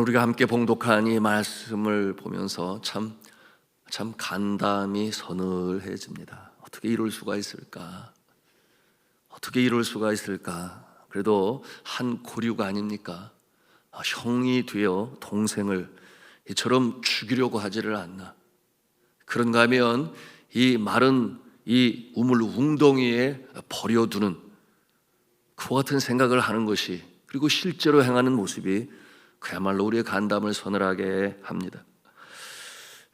오늘 우리가 함께 봉독한 이 말씀을 보면서 참 간담이 서늘해집니다. 어떻게 이럴 수가 있을까? 어떻게 이럴 수가 있을까? 그래도 한 고류가 아닙니까? 형이 되어 동생을 이처럼 죽이려고 하지를 않나? 그런가 하면 이 마른 이 우물 웅덩이에 버려두는 그와 같은 생각을 하는 것이, 그리고 실제로 행하는 모습이 그야말로 우리의 간담을 서늘하게 합니다.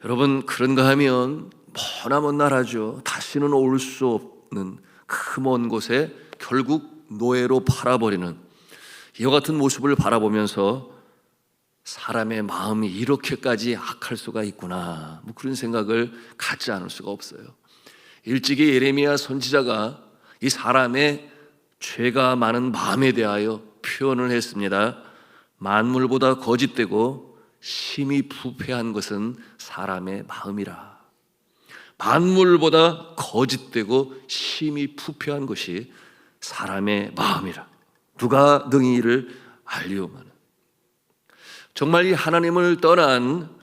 여러분, 그런가 하면 머나먼 나라죠. 다시는 올 수 없는 그 먼 곳에 결국 노예로 팔아버리는 이와 같은 모습을 바라보면서 사람의 마음이 이렇게까지 악할 수가 있구나, 그런 생각을 갖지 않을 수가 없어요. 일찍이 예레미야 선지자가 이 사람의 죄가 많은 마음에 대하여 표현을 했습니다. 만물보다 거짓되고 심히 부패한 것은 사람의 마음이라. 만물보다 거짓되고 심히 부패한 것이 사람의 마음이라. 누가 능히 이를 알리오마는. 정말 이 하나님을 떠난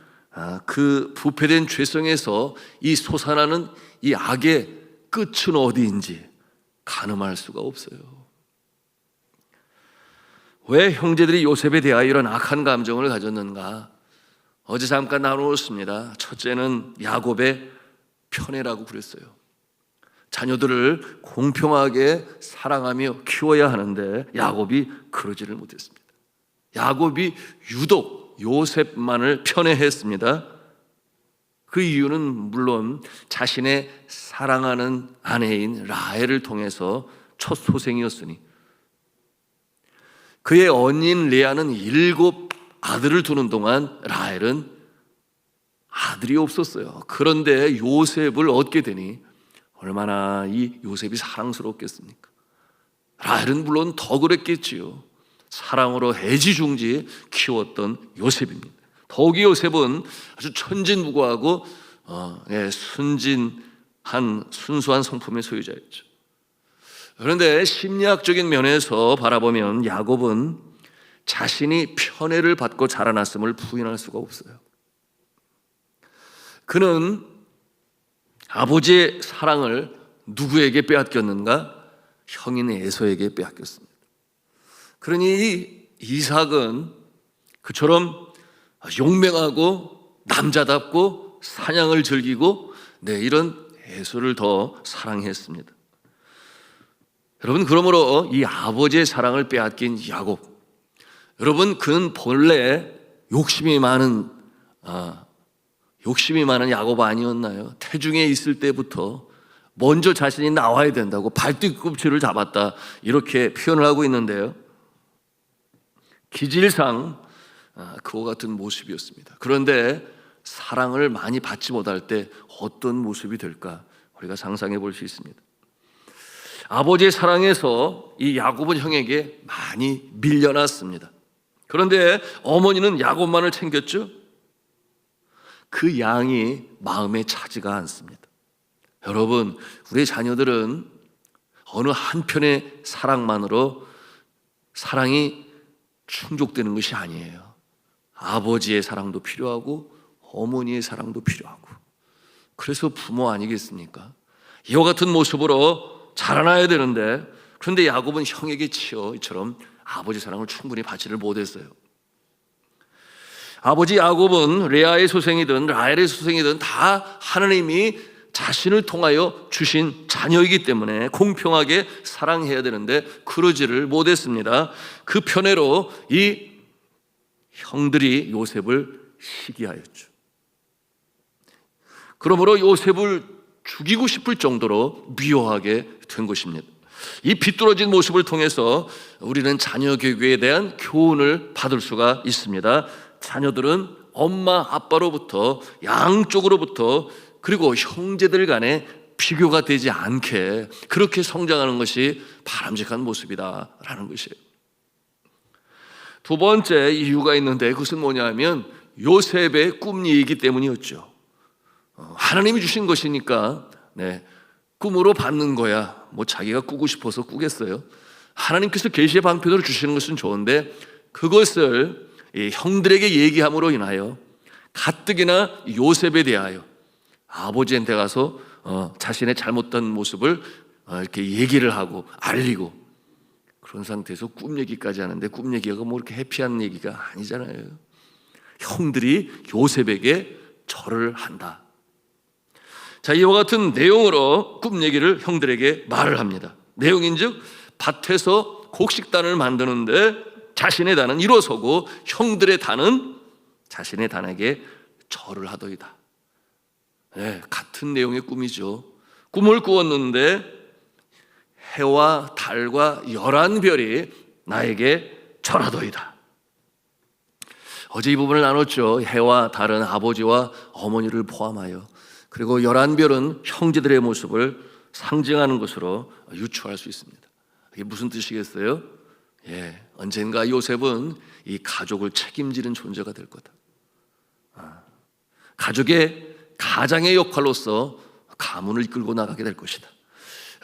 그 부패된 죄성에서 이 솟아나는 이 악의 끝은 어디인지 가늠할 수가 없어요. 왜 형제들이 요셉에 대하여 이런 악한 감정을 가졌는가? 어제 잠깐 나누었습니다. 첫째는 야곱의 편애라고 그랬어요. 자녀들을 공평하게 사랑하며 키워야 하는데 야곱이 그러지를 못했습니다. 야곱이 유독 요셉만을 편애했습니다. 그 이유는 물론 자신의 사랑하는 아내인 라헬을 통해서 첫 소생이었으니, 그의 언니인 레아는 7 아들을 두는 동안 라헬은 아들이 없었어요. 그런데 요셉을 얻게 되니 얼마나 이 요셉이 사랑스럽겠습니까? 라헬은 물론 더 그랬겠지요. 사랑으로 애지중지 키웠던 요셉입니다. 더욱이 요셉은 아주 천진무구하고 순수한 성품의 소유자였죠. 그런데 심리학적인 면에서 바라보면 야곱은 자신이 편애를 받고 자라났음을 부인할 수가 없어요. 그는 아버지의 사랑을 누구에게 빼앗겼는가? 형인 에서에게 빼앗겼습니다. 그러니 이삭은 그처럼 용맹하고 남자답고 사냥을 즐기고 이런 에서를 더 사랑했습니다. 여러분, 그러므로 이 아버지의 사랑을 빼앗긴 야곱, 여러분, 그는 본래 욕심이 많은 야곱 아니었나요? 태중에 있을 때부터 먼저 자신이 나와야 된다고 발뒤꿈치를 잡았다, 이렇게 표현을 하고 있는데요. 기질상 그와 같은 모습이었습니다. 그런데 사랑을 많이 받지 못할 때 어떤 모습이 될까 우리가 상상해 볼 수 있습니다. 아버지의 사랑에서 이 야곱은 형에게 많이 밀려났습니다. 그런데 어머니는 야곱만을 챙겼죠. 그 양이 마음에 차지가 않습니다. 여러분, 우리의 자녀들은 어느 한편의 사랑만으로 사랑이 충족되는 것이 아니에요. 아버지의 사랑도 필요하고 어머니의 사랑도 필요하고, 그래서 부모 아니겠습니까? 이와 같은 모습으로 자라나야 되는데, 그런데 야곱은 형에게 치여 이처럼 아버지 사랑을 충분히 받지를 못했어요. 아버지 야곱은 레아의 소생이든 라헬의 소생이든 다 하나님이 자신을 통하여 주신 자녀이기 때문에 공평하게 사랑해야 되는데 그러지를 못했습니다. 그 편애로 이 형들이 요셉을 시기하였죠. 그러므로 요셉을 죽이고 싶을 정도로 미워하게 된 것입니다. 이 비뚤어진 모습을 통해서 우리는 자녀 교육에 대한 교훈을 받을 수가 있습니다. 자녀들은 엄마 아빠로부터, 양쪽으로부터, 그리고 형제들 간에 비교가 되지 않게 그렇게 성장하는 것이 바람직한 모습이다라는 것이에요. 두 번째 이유가 있는데, 그것은 뭐냐면 요셉의 꿈이기 때문이었죠. 하나님이 주신 것이니까 꿈으로 받는 거야. 자기가 꾸고 싶어서 꾸겠어요. 하나님께서 계시의 방편으로 주시는 것은 좋은데 그것을 이 형들에게 얘기함으로 인하여 가뜩이나 요셉에 대하여 아버지한테 가서 자신의 잘못된 모습을 이렇게 얘기를 하고 알리고 그런 상태에서 꿈 얘기까지 하는데 꿈 얘기가 뭐 이렇게 해피한 얘기가 아니잖아요. 형들이 요셉에게 절을 한다. 자, 이와 같은 내용으로 꿈 얘기를 형들에게 말을 합니다. 내용인즉 밭에서 곡식단을 만드는데 자신의 단은 일어서고 형들의 단은 자신의 단에게 절을 하더이다. 네, 같은 내용의 꿈이죠. 꿈을 꾸었는데 해와 달과 11별이 나에게 절하더이다. 어제 이 부분을 나눴죠. 해와 달은 아버지와 어머니를 포함하여, 그리고 11별은 형제들의 모습을 상징하는 것으로 유추할 수 있습니다. 이게 무슨 뜻이겠어요? 언젠가 요셉은 이 가족을 책임지는 존재가 될 거다. 가장의 역할로서 가문을 이끌고 나가게 될 것이다.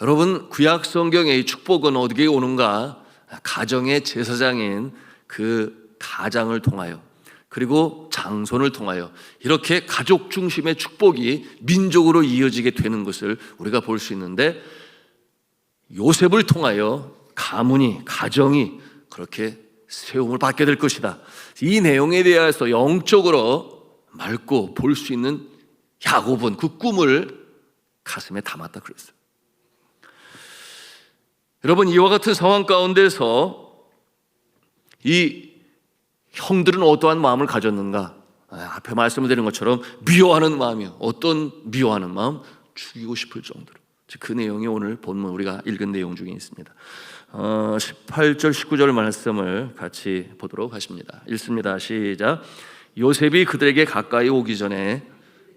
여러분, 구약 성경의 축복은 어디에 오는가? 가정의 제사장인 그 가장을 통하여, 그리고 장손을 통하여 이렇게 가족 중심의 축복이 민족으로 이어지게 되는 것을 우리가 볼 수 있는데, 요셉을 통하여 가문이, 가정이 그렇게 세움을 받게 될 것이다. 이 내용에 대해서 영적으로 맑고 볼 수 있는 야곱은 그 꿈을 가슴에 담았다 그랬어요. 여러분, 이와 같은 상황 가운데서 이 형들은 어떠한 마음을 가졌는가? 앞에 말씀드린 것처럼 미워하는 마음이요. 어떤 미워하는 마음? 죽이고 싶을 정도로. 그 내용이 오늘 본문 우리가 읽은 내용 중에 있습니다. 18절 19절 말씀을 같이 보도록 하십니다. 읽습니다. 시작. 요셉이 그들에게 가까이 오기 전에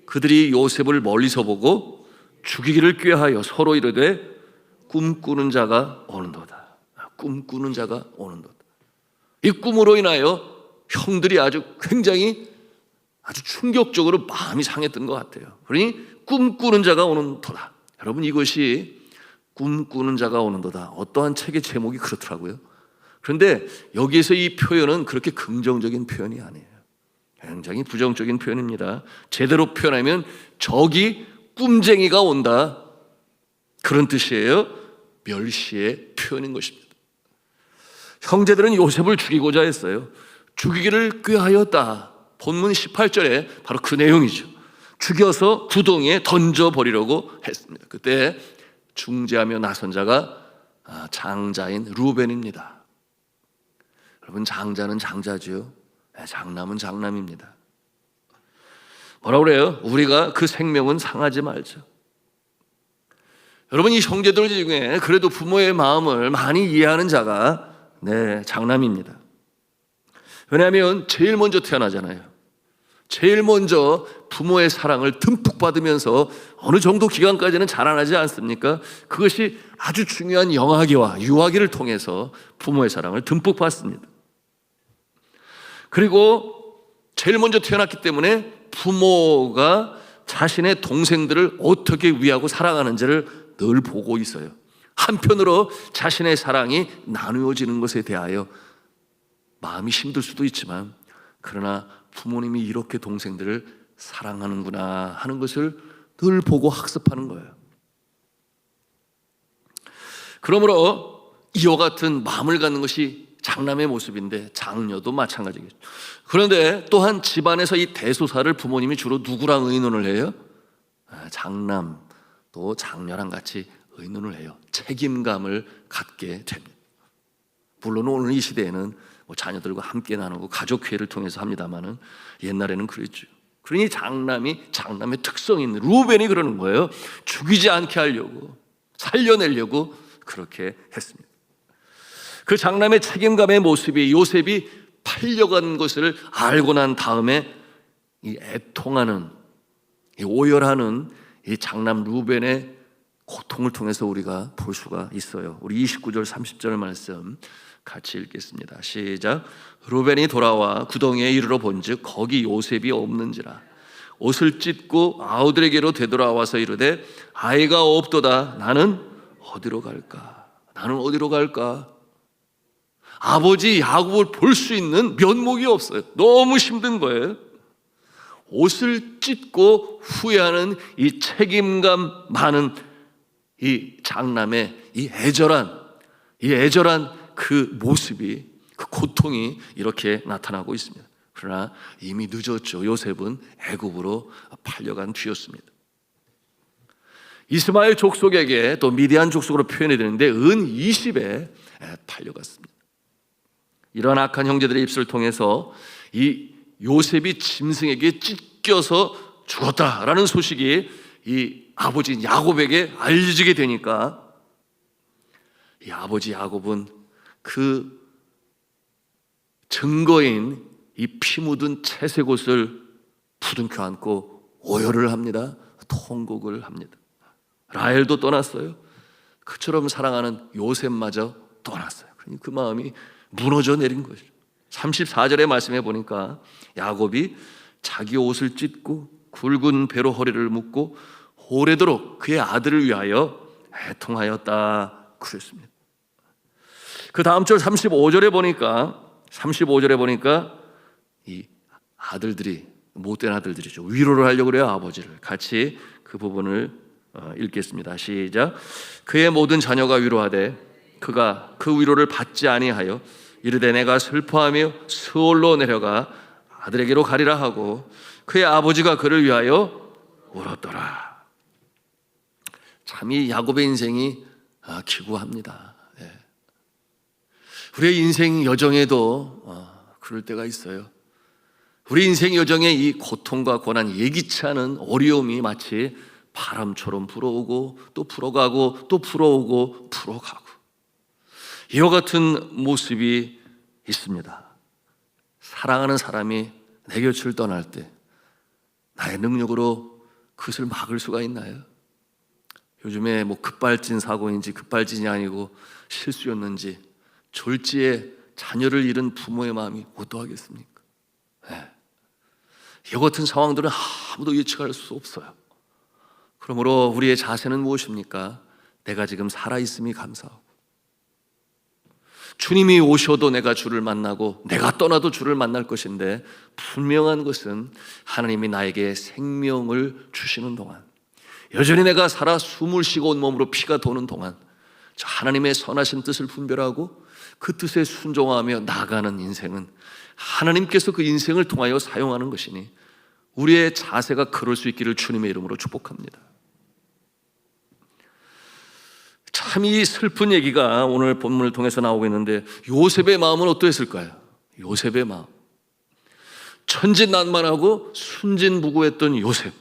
그들이 요셉을 멀리서 보고 죽이기를 꾀하여 서로 이르되 꿈꾸는 자가 오는도다. 꿈꾸는 자가 오는도다. 이 꿈으로 인하여 형들이 굉장히 충격적으로 마음이 상했던 것 같아요. 그러니 꿈꾸는 자가 오는도다. 여러분, 이것이 꿈꾸는 자가 오는도다. 어떠한 책의 제목이 그렇더라고요. 그런데 여기에서 이 표현은 그렇게 긍정적인 표현이 아니에요. 굉장히 부정적인 표현입니다. 제대로 표현하면 적이 꿈쟁이가 온다, 그런 뜻이에요. 멸시의 표현인 것입니다. 형제들은 요셉을 죽이고자 했어요. 죽이기를 꾀하였다. 본문 18절에 바로 그 내용이죠. 죽여서 구덩이에 던져버리려고 했습니다. 그때 중재하며 나선 자가 장자인 루벤입니다. 여러분, 장자는 장자죠. 장남은 장남입니다. 뭐라고 그래요? 우리가 그 생명은 상하지 말자. 여러분, 이 형제들 중에 그래도 부모의 마음을 많이 이해하는 자가 장남입니다. 왜냐하면 제일 먼저 태어나잖아요. 제일 먼저 부모의 사랑을 듬뿍 받으면서 어느 정도 기간까지는 자라나지 않습니까? 그것이 아주 중요한 영아기와 유아기를 통해서 부모의 사랑을 듬뿍 받습니다. 그리고 제일 먼저 태어났기 때문에 부모가 자신의 동생들을 어떻게 위하고 사랑하는지를 늘 보고 있어요. 한편으로 자신의 사랑이 나누어지는 것에 대하여 마음이 힘들 수도 있지만, 그러나 부모님이 이렇게 동생들을 사랑하는구나 하는 것을 늘 보고 학습하는 거예요. 그러므로 이와 같은 마음을 갖는 것이 장남의 모습인데, 장녀도 마찬가지겠죠. 그런데 또한 집안에서 이 대소사를 부모님이 주로 누구랑 의논을 해요? 장남 또 장녀랑 같이 의논을 해요. 책임감을 갖게 됩니다. 물론 오늘 이 시대에는 자녀들과 함께 나누고 가족회의를 통해서 합니다마는 옛날에는 그랬죠. 그러니 장남의 특성인 루벤이 그러는 거예요. 죽이지 않게 하려고, 살려내려고 그렇게 했습니다. 그 장남의 책임감의 모습이 요셉이 팔려간 것을 알고 난 다음에 이 애통하는, 이 오열하는 이 장남 루벤의 고통을 통해서 우리가 볼 수가 있어요. 우리 29절 30절 말씀 같이 읽겠습니다. 시작. 루벤이 돌아와 구덩이에 이르러 본즉 거기 요셉이 없는지라. 옷을 찢고 아우들에게로 되돌아와서 이르되 아이가 없도다. 나는 어디로 갈까? 나는 어디로 갈까? 아버지 야곱을 볼 수 있는 면목이 없어요. 너무 힘든 거예요. 옷을 찢고 후회하는 이 책임감 많은 이 장남의 이 애절한 그 모습이, 그 고통이 이렇게 나타나고 있습니다. 그러나 이미 늦었죠. 요셉은 애굽으로 팔려간 뒤였습니다. 이스마엘 족속에게 또 미디안 족속으로 표현이 되는데 은 20에 팔려갔습니다. 이러한 악한 형제들의 입술을 통해서 이 요셉이 짐승에게 찢겨서 죽었다라는 소식이 이 아버지 야곱에게 알려지게 되니까 이 아버지 야곱은 그 증거인 이 피 묻은 채색 옷을 부둥켜 안고 오열을 합니다. 통곡을 합니다. 라헬도 떠났어요. 그처럼 사랑하는 요셉마저 떠났어요. 그 마음이 무너져 내린 거죠. 34절의 말씀해 보니까 야곱이 자기 옷을 찢고 굵은 배로 허리를 묶고 오래도록 그의 아들을 위하여 애통하였다 그랬습니다. 그 다음 절 35절에 보니까 이 아들들이, 못된 아들들이죠, 위로를 하려고 그래요. 아버지를. 같이 그 부분을 읽겠습니다. 시작. 그의 모든 자녀가 위로하되 그가 그 위로를 받지 아니하여 이르되 내가 슬퍼하며 스올로 내려가 아들에게로 가리라 하고 그의 아버지가 그를 위하여 울었더라. 참 이 야곱의 인생이 기구합니다. 우리의 인생 여정에도 그럴 때가 있어요. 우리 인생 여정에 이 고통과 고난, 예기치 않은 어려움이 마치 바람처럼 불어오고 또 불어가고 또 불어오고 불어가고 이와 같은 모습이 있습니다. 사랑하는 사람이 내 곁을 떠날 때 나의 능력으로 그것을 막을 수가 있나요? 요즘에 뭐 급발진 사고인지 급발진이 아니고 실수였는지 졸지에 자녀를 잃은 부모의 마음이 어떠하겠습니까? 이와 같은 상황들은 아무도 예측할 수 없어요. 그러므로 우리의 자세는 무엇입니까? 내가 지금 살아있음이 감사하고 주님이 오셔도 내가 주를 만나고 내가 떠나도 주를 만날 것인데 분명한 것은 하나님이 나에게 생명을 주시는 동안, 여전히 내가 살아 숨을 쉬고 온 몸으로 피가 도는 동안 저 하나님의 선하신 뜻을 분별하고 그 뜻에 순종하며 나아가는 인생은 하나님께서 그 인생을 통하여 사용하는 것이니 우리의 자세가 그럴 수 있기를 주님의 이름으로 축복합니다. 참 이 슬픈 얘기가 오늘 본문을 통해서 나오고 있는데 요셉의 마음은 어떠했을까요? 요셉의 마음, 천진난만하고 순진무구했던 요셉,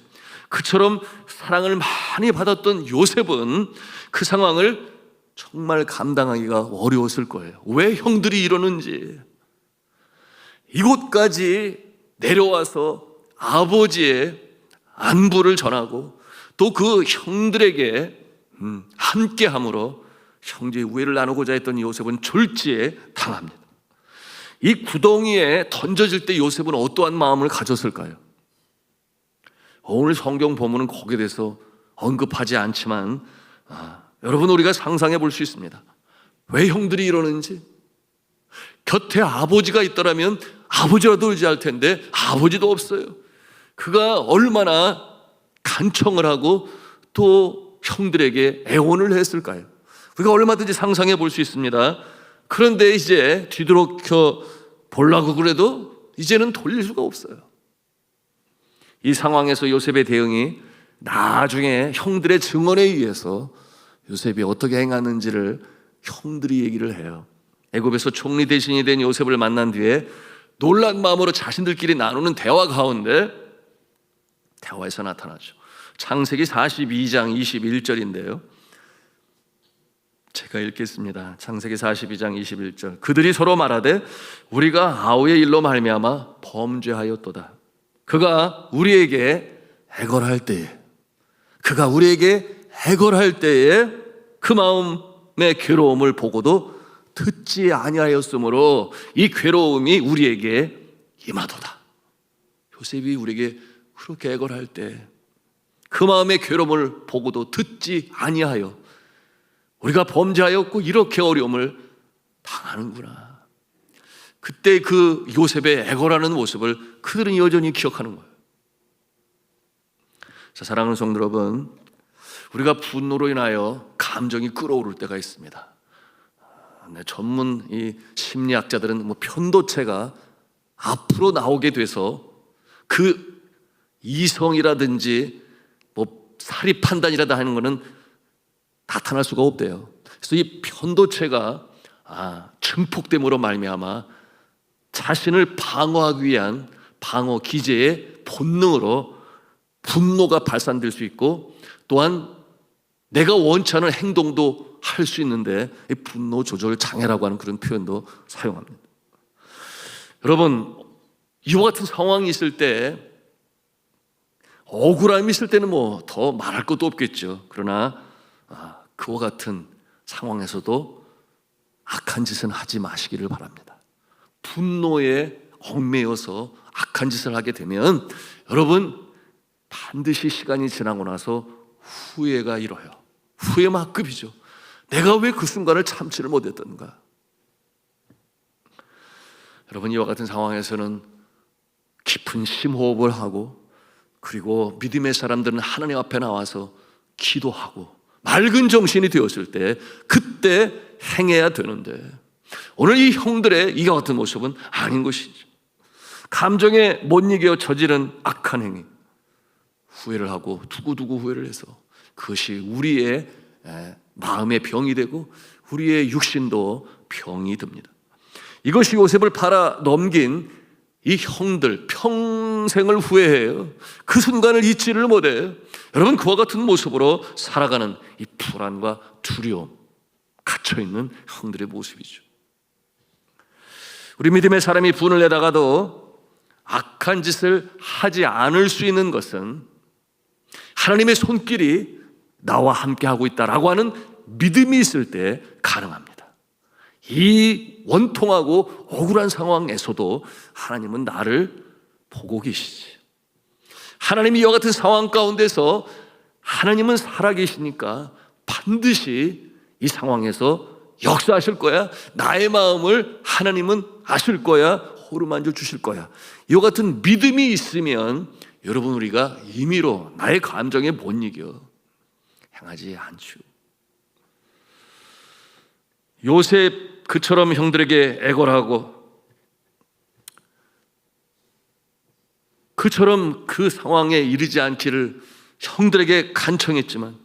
그처럼 사랑을 많이 받았던 요셉은 그 상황을 정말 감당하기가 어려웠을 거예요. 왜 형들이 이러는지, 이곳까지 내려와서 아버지의 안부를 전하고 또 그 형들에게 함께함으로 형제의 우애를 나누고자 했던 요셉은 졸지에 당합니다. 이 구덩이에 던져질 때 요셉은 어떠한 마음을 가졌을까요? 오늘 성경 본문은 거기에 대해서 언급하지 않지만 여러분, 우리가 상상해 볼 수 있습니다. 왜 형들이 이러는지. 곁에 아버지가 있더라면 아버지라도 의지할 텐데 아버지도 없어요. 그가 얼마나 간청을 하고 또 형들에게 애원을 했을까요? 우리가 얼마든지 상상해 볼 수 있습니다. 그런데 이제 뒤돌아켜 보려고 그래도 이제는 돌릴 수가 없어요. 이 상황에서 요셉의 대응이 나중에 형들의 증언에 의해서 요셉이 어떻게 행하는지를 형들이 얘기를 해요. 애굽에서 총리 대신이 된 요셉을 만난 뒤에 놀란 마음으로 자신들끼리 나누는 대화 가운데 대화에서 나타나죠. 창세기 42장 21절인데요. 제가 읽겠습니다. 창세기 42장 21절. 그들이 서로 말하되 우리가 아우의 일로 말미암아 범죄하였도다. 그가 우리에게 해걸할 때에 그 마음의 괴로움을 보고도 듣지 아니하였으므로 이 괴로움이 우리에게 임하도다. 요셉이 우리에게 그렇게 해걸할 때 그 마음의 괴로움을 보고도 듣지 아니하여 우리가 범죄하였고 이렇게 어려움을 당하는구나. 그때 그 요셉의 애걸하는 모습을 그들은 여전히 기억하는 거예요. 자, 사랑하는 성도 여러분, 우리가 분노로 인하여 감정이 끓어오를 때가 있습니다. 전문 이 심리학자들은 편도체가 앞으로 나오게 돼서 그 이성이라든지 사리 판단이라든지 하는 것은 나타날 수가 없대요. 그래서 이 편도체가 증폭됨으로 말미암아 자신을 방어하기 위한 방어 기제의 본능으로 분노가 발산될 수 있고, 또한 내가 원치 않은 행동도 할 수 있는데 분노 조절 장애라고 하는 그런 표현도 사용합니다. 여러분, 이와 같은 상황이 있을 때, 억울함이 있을 때는 더 말할 것도 없겠죠. 그러나 그와 같은 상황에서도 악한 짓은 하지 마시기를 바랍니다. 분노에 얽매여서 악한 짓을 하게 되면 여러분, 반드시 시간이 지나고 나서 후회가 일어요. 후회 막급이죠. 내가 왜 그 순간을 참지를 못했던가. 여러분, 이와 같은 상황에서는 깊은 심호흡을 하고, 그리고 믿음의 사람들은 하나님 앞에 나와서 기도하고 맑은 정신이 되었을 때 그때 행해야 되는데, 오늘 이 형들의 이와 같은 모습은 아닌 것이죠. 감정에 못 이겨 저지른 악한 행위, 후회를 하고 두고두고 후회를 해서 그것이 우리의 마음의 병이 되고 우리의 육신도 병이 듭니다. 이것이 요셉을 팔아 넘긴 이 형들, 평생을 후회해요. 그 순간을 잊지를 못해요. 여러분, 그와 같은 모습으로 살아가는 이 불안과 두려움, 갇혀있는 형들의 모습이죠. 우리 믿음의 사람이 분을 내다가도 악한 짓을 하지 않을 수 있는 것은 하나님의 손길이 나와 함께 하고 있다라고 하는 믿음이 있을 때 가능합니다. 이 원통하고 억울한 상황에서도 하나님은 나를 보고 계시지. 하나님이 이와 같은 상황 가운데서 하나님은 살아계시니까 반드시 이 상황에서 역사하실 거야. 나의 마음을 하나님은 아실 거야. 호르만져 주실 거야. 이와 같은 믿음이 있으면 여러분, 우리가 임의로 나의 감정에 못 이겨 행하지 않죠. 요셉 그처럼 형들에게 애걸하고 그처럼 그 상황에 이르지 않기를 형들에게 간청했지만,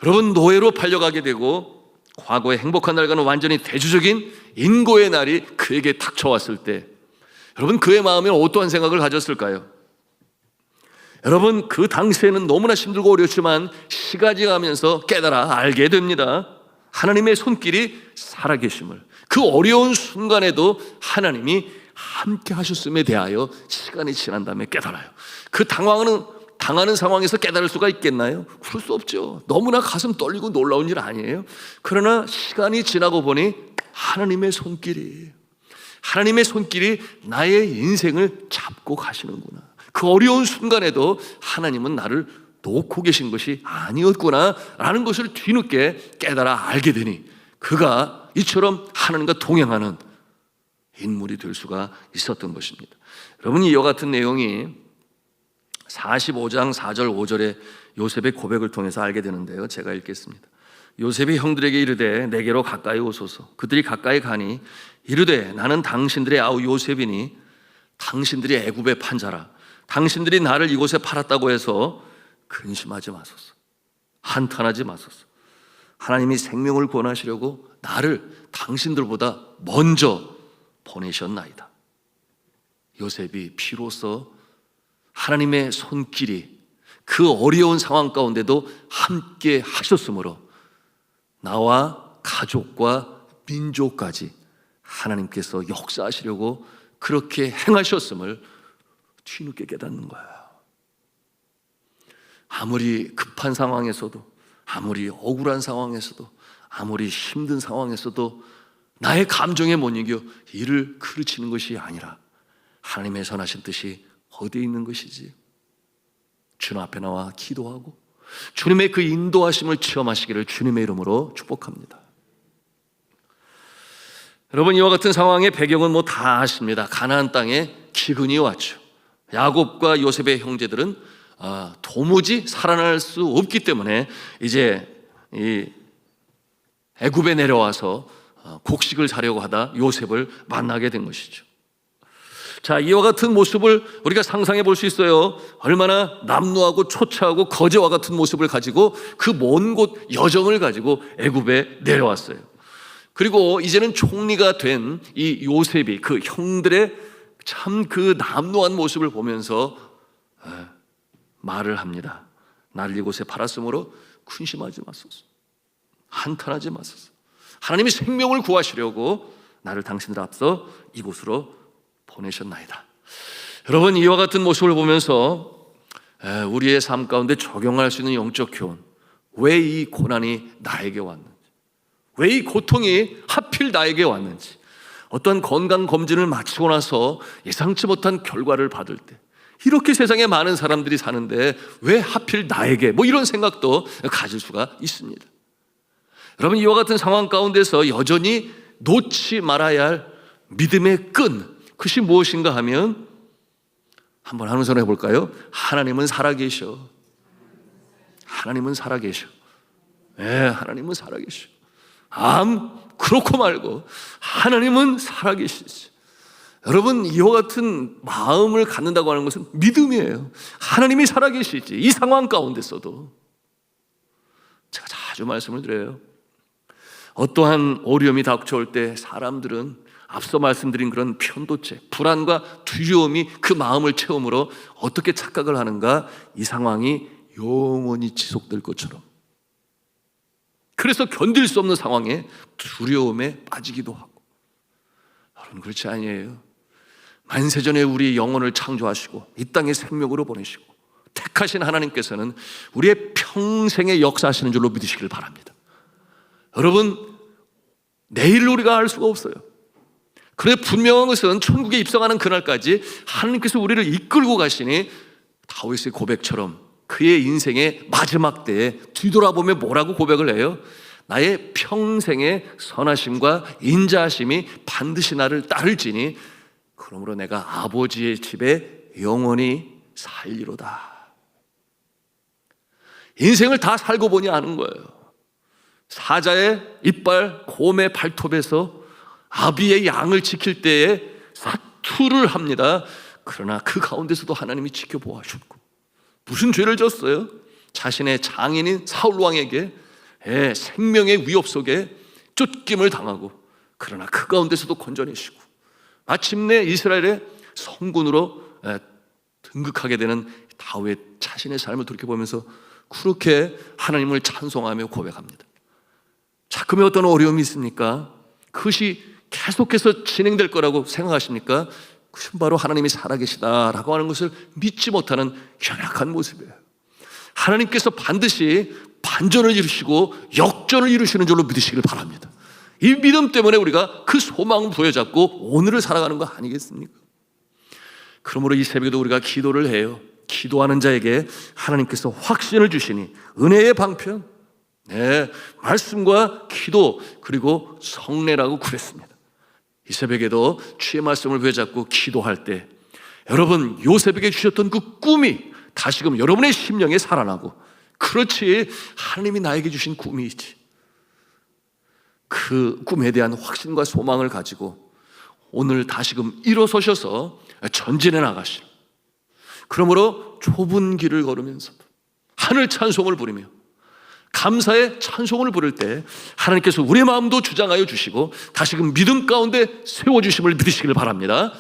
여러분, 노예로 팔려가게 되고 과거의 행복한 날과는 완전히 대조적인 인고의 날이 그에게 닥쳐왔을 때 여러분, 그의 마음에 어떠한 생각을 가졌을까요? 여러분, 그 당시에는 너무나 힘들고 어렵지만 시간이 가면서 깨달아 알게 됩니다. 하나님의 손길이 살아계심을. 그 어려운 순간에도 하나님이 함께 하셨음에 대하여 시간이 지난 다음에 깨달아요. 그 당하는 상황에서 깨달을 수가 있겠나요? 그럴 수 없죠. 너무나 가슴 떨리고 놀라운 일 아니에요? 그러나 시간이 지나고 보니 하나님의 손길이 나의 인생을 잡고 가시는구나. 그 어려운 순간에도 하나님은 나를 놓고 계신 것이 아니었구나 라는 것을 뒤늦게 깨달아 알게 되니 그가 이처럼 하나님과 동행하는 인물이 될 수가 있었던 것입니다. 여러분, 이와 같은 내용이 45장 4절 5절에 요셉의 고백을 통해서 알게 되는데요, 제가 읽겠습니다. 요셉이 형들에게 이르되 내게로 가까이 오소서. 그들이 가까이 가니 이르되 나는 당신들의 아우 요셉이니 당신들이 애굽의 판자라. 당신들이 나를 이곳에 팔았다고 해서 근심하지 마소서. 한탄하지 마소서. 하나님이 생명을 구원하시려고 나를 당신들보다 먼저 보내셨나이다. 요셉이 비로소 하나님의 손길이 그 어려운 상황 가운데도 함께 하셨으므로 나와 가족과 민족까지 하나님께서 역사하시려고 그렇게 행하셨음을 뒤늦게 깨닫는 거예요. 아무리 급한 상황에서도, 아무리 억울한 상황에서도, 아무리 힘든 상황에서도 나의 감정에 못 이겨 이를 그르치는 것이 아니라 하나님의 선하신 뜻이 어디에 있는 것이지? 주님 앞에 나와 기도하고 주님의 그 인도하심을 체험하시기를 주님의 이름으로 축복합니다. 여러분, 이와 같은 상황의 배경은 뭐 다 아십니다. 가나안 땅에 기근이 왔죠. 야곱과 요셉의 형제들은 도무지 살아날 수 없기 때문에 이제 이 애굽에 내려와서 곡식을 사려고 하다 요셉을 만나게 된 것이죠. 자, 이와 같은 모습을 우리가 상상해 볼 수 있어요. 얼마나 남루하고 초췌하고 거제와 같은 모습을 가지고 그 먼 곳 여정을 가지고 애굽에 내려왔어요. 그리고 이제는 총리가 된 이 요셉이 그 형들의 참 그 남루한 모습을 보면서 말을 합니다. 나를 이곳에 팔았으므로 근심하지 마소서, 한탄하지 마소서. 하나님이 생명을 구하시려고 나를 당신들 앞서 이곳으로 보내셨나이다. 여러분, 이와 같은 모습을 보면서 우리의 삶 가운데 적용할 수 있는 영적 교훈, 왜 이 고난이 나에게 왔는지, 왜 이 고통이 하필 나에게 왔는지, 어떤 건강검진을 마치고 나서 예상치 못한 결과를 받을 때 이렇게 세상에 많은 사람들이 사는데 왜 하필 나에게, 뭐 이런 생각도 가질 수가 있습니다. 여러분, 이와 같은 상황 가운데서 여전히 놓지 말아야 할 믿음의 끈, 그것이 무엇인가 하면 한번 하는 손 해볼까요? 하나님은 살아계셔. 하나님은 살아계셔. 하나님은 살아계셔. 그렇고 말고 하나님은 살아계시지. 여러분, 이와 같은 마음을 갖는다고 하는 것은 믿음이에요. 하나님이 살아계시지. 이 상황 가운데서도. 제가 자주 말씀을 드려요. 어떠한 어려움이 닥쳐올 때 사람들은 앞서 말씀드린 그런 편도체, 불안과 두려움이 그 마음을 채움으로 어떻게 착각을 하는가? 이 상황이 영원히 지속될 것처럼. 그래서 견딜 수 없는 상황에 두려움에 빠지기도 하고. 여러분, 그렇지 아니에요. 만세전에 우리 영혼을 창조하시고 이 땅에 생명으로 보내시고 택하신 하나님께서는 우리의 평생에 역사하시는 줄로 믿으시길 바랍니다. 여러분, 내일을 우리가 알 수가 없어요. 그런데 분명한 것은 천국에 입성하는 그날까지 하나님께서 우리를 이끌고 가시니 다윗의 고백처럼 그의 인생의 마지막 때에 뒤돌아보며 뭐라고 고백을 해요? 나의 평생의 선하심과 인자하심이 반드시 나를 따를지니 그러므로 내가 아버지의 집에 영원히 살리로다. 인생을 다 살고 보니 아는 거예요. 사자의 이빨, 곰의 발톱에서 아비의 양을 지킬 때에 사투를 합니다. 그러나 그 가운데서도 하나님이 지켜보아주셨고, 무슨 죄를 졌어요? 자신의 장인인 사울 왕에게 생명의 위협 속에 쫓김을 당하고, 그러나 그 가운데서도 건져내시고 마침내 이스라엘의 성군으로 등극하게 되는 다윗 자신의 삶을 돌이켜보면서 그렇게 하나님을 찬송하며 고백합니다. 자금에 어떤 어려움이 있습니까? 그것이 계속해서 진행될 거라고 생각하십니까? 그것은 바로 하나님이 살아계시다라고 하는 것을 믿지 못하는 연약한 모습이에요. 하나님께서 반드시 반전을 이루시고 역전을 이루시는 줄로 믿으시길 바랍니다. 이 믿음 때문에 우리가 그 소망을 부여잡고 오늘을 살아가는 거 아니겠습니까? 그러므로 이 새벽에도 우리가 기도를 해요. 기도하는 자에게 하나님께서 확신을 주시니 은혜의 방편, 말씀과 기도, 그리고 성례라고 그랬습니다. 이 새벽에도 주의 말씀을 부여잡고 기도할 때 여러분, 요셉에게 주셨던 그 꿈이 다시금 여러분의 심령에 살아나고, 그렇지, 하나님이 나에게 주신 꿈이 있지. 그 꿈에 대한 확신과 소망을 가지고 오늘 다시금 일어서셔서 전진해 나가시라. 그러므로 좁은 길을 걸으면서도 하늘 찬송을 부르며 감사의 찬송을 부를 때 하나님께서 우리의 마음도 주장하여 주시고 다시금 믿음 가운데 세워주심을 믿으시길 바랍니다.